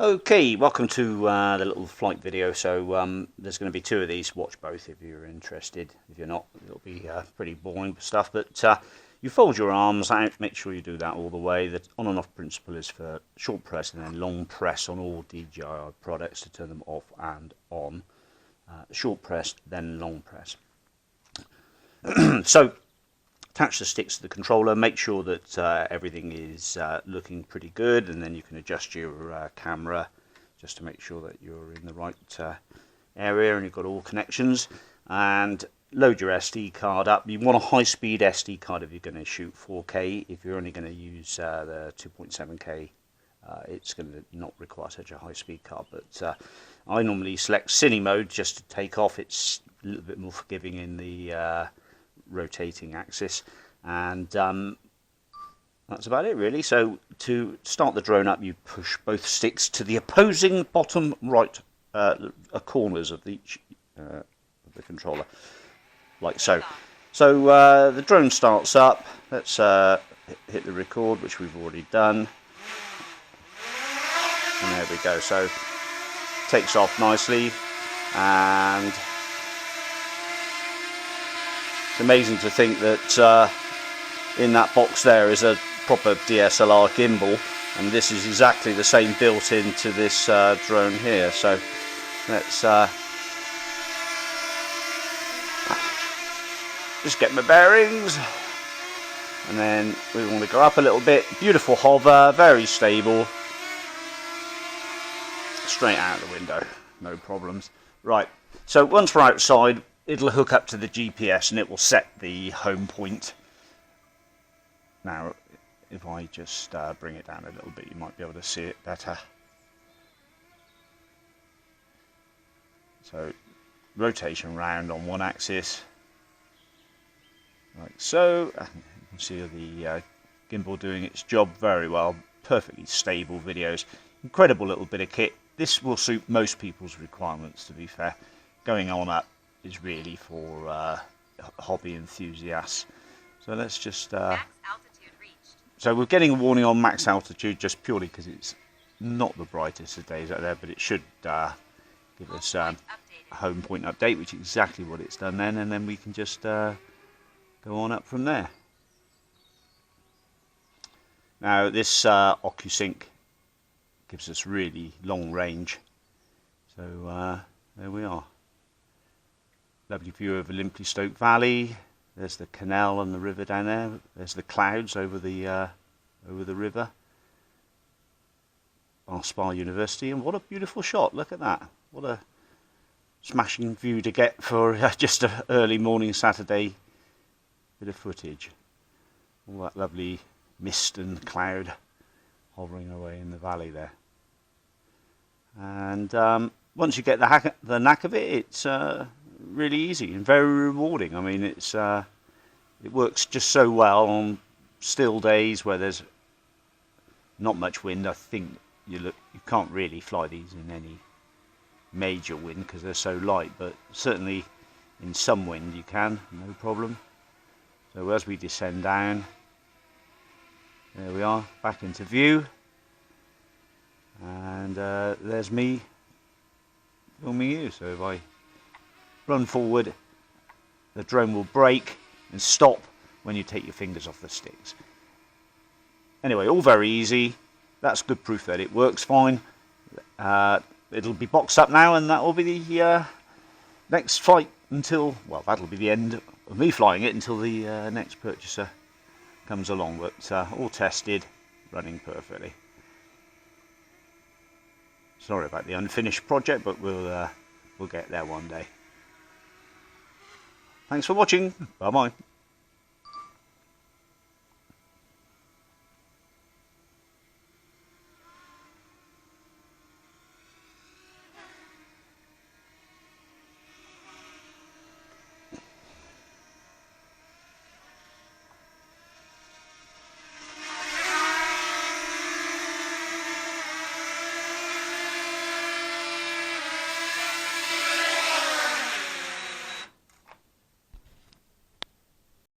Okay, welcome to the little flight video. So there's going to be two of these. Watch both if you're interested. If you're not, it'll be pretty boring stuff. But you fold your arms out. Make sure you do that all the way. The on and off principle is for short press and then long press on all DJI products to turn them off and on. Short press, then long press. So attach the sticks to the controller, make sure that everything is looking pretty good, and then you can adjust your camera just to make sure that you're in the right area and you've got all connections, and load your SD card up. You want a high-speed SD card if you're going to shoot 4K. If you're only going to use the 2.7K, it's going to not require such a high-speed card, but I normally select Cine mode just to take off. It's a little bit more forgiving in the rotating axis, and that's about it really. So to start the drone up, you push both sticks to the opposing bottom right corners of each of the controller, like so. So the drone starts up. Let's hit the record, which we've already done, and there we go. So it takes off nicely, and it's amazing to think that in that box there is a proper DSLR gimbal, and this is exactly the same built into this drone here. So let's just get my bearings, and then we want to go up a little bit. Beautiful hover, very stable, straight out the window, no problems. Right, so once we're outside, it'll hook up to the GPS and it will set the home point. Now, if I just bring it down a little bit, you might be able to see it better. So, rotation round on one axis, like so. You can see the gimbal doing its job very well. Perfectly stable videos. Incredible little bit of kit. This will suit most people's requirements, to be fair. Going on up is really for hobby enthusiasts. So let's just max altitude reached. So we're getting a warning on max altitude just purely because it's not the brightest of days out there, but it should give us a home point update, which is exactly what it's done then, and then we can just go on up from there. Now this OcuSync gives us really long range, so there we are. Lovely view over Stoke Valley. There's the canal and the river down there. There's the clouds over the river. Our Spa University, and what a beautiful shot! Look at that! What a smashing view to get for just an early morning Saturday bit of footage. All that lovely mist and cloud hovering away in the valley there. And once you get the knack of it, it's really easy and very rewarding. I mean, it works just so well on still days where there's not much wind. I think you can't really fly these in any major wind because they're so light, but certainly in some wind you can, no problem. So as we descend down, there we are, back into view, and there's me filming you. So if I run forward, the drone will brake and stop when you take your fingers off the sticks. Anyway, all very easy. That's good proof that it works fine. It'll be boxed up now, and that will be the next flight until, well, that'll be the end of me flying it until the next purchaser comes along. But all tested, running perfectly. Sorry about the unfinished project, but we'll get there one day. Thanks for watching. Bye bye.